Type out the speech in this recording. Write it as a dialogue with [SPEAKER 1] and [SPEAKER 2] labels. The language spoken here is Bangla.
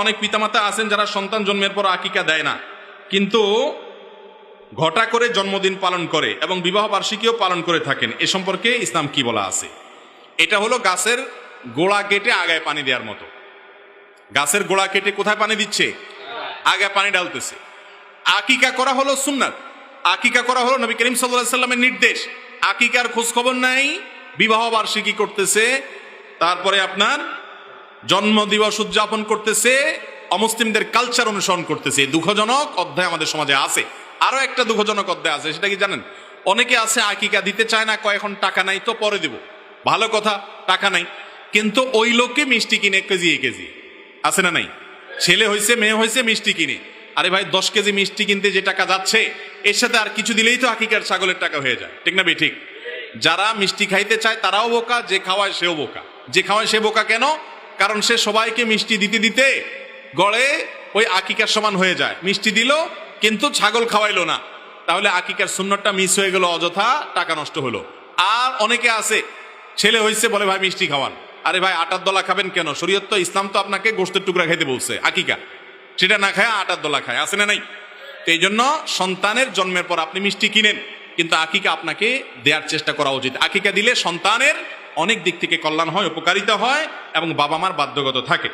[SPEAKER 1] অনেক পিতামাতা আছেন যারা সন্তান জন্মের পর আকিকা দেয় না, কিন্তু ঘটা করে জন্মদিন পালন করে এবং বিবাহ বার্ষিকীও পালন করে থাকেন। এ সম্পর্কে ইসলাম কি বলা আছে? এটা হলো গাছের গোড়া কেটে আগায় পানি দেওয়ার মতো। গাছের গোড়া কেটে কোথায় পানি দিচ্ছে? আগায় পানি ঢালতেছে। আকিকা করা হলো সুন্নাত, আকিকা করা হলো নবী করিম সাল্লাল্লাহু আলাইহি সাল্লামের নির্দেশ। আকিকার খোঁজ খবর নাই, বিবাহ বার্ষিকী করতেছে, তারপরে আপনার জন্মদিবস উদযাপন করতেছে, অমুসলিমদের কালচার অনুসরণ করতেছে। দুঃখজনক অধ্যায় আমাদের সমাজে আছে। আরো একটা দুঃখজনক অধ্যায় আছে, সেটা কি জানেন? অনেকে আছে আকিকা দিতে চায় না, কয় এখন টাকা নাই তো পরে দেব। ভালো কথা, টাকা নাই, কিন্তু ওই লোককে মিষ্টি কিনে কেজি কেজি, আছে না নাই? ছেলে হয়েছে মেয়ে হয়েছে মিষ্টি কিনে। আরে ভাই, 10 কেজি মিষ্টি কিনতে যে টাকা যাচ্ছে, এর সাথে আর কিছু দিলেই তো আকিকার ছাগলের টাকা হয়ে যায়, ঠিক না বে ঠিক? যারা মিষ্টি খাইতে চায় তারাও বোকা, যে খাওয়ায় সেও বোকা। যে খাওয়ায় সে বোকা কেন? কারণ সে সবাইকে মিষ্টি দিতে দিতে গড়ে ওই আকিকার সমান হয়ে যায়। মিষ্টি দিল কিন্তু ছাগল খাওয়াইলো না, তাহলে আকিকার সুন্নতটা মিস হয়ে গেল, অযথা টাকা নষ্ট হলো। আর অনেকে আছে ছেলে হয়েছে বলে ভাই মিষ্টি খাওয়ান। আরে ভাই, আটার দলা খাবেন কেন? শরীয়ত তো, ইসলাম তো আপনাকে গোশতের টুকরা খাইতে বলছে। আকিকা সেটা না খায় আটার দলা খায়, আছে না নাই? তো এই জন্য সন্তানের জন্মের পর আপনি মিষ্টি কিনেন, কিন্তু আকিকা আপনাকে দেওয়ার চেষ্টা করা উচিত। আকিকা দিলে সন্তানের অনেক দিক থেকে কল্যাণ হয়, উপকারিতা হয় এবং বাবা মার বাধ্যগত থাকে।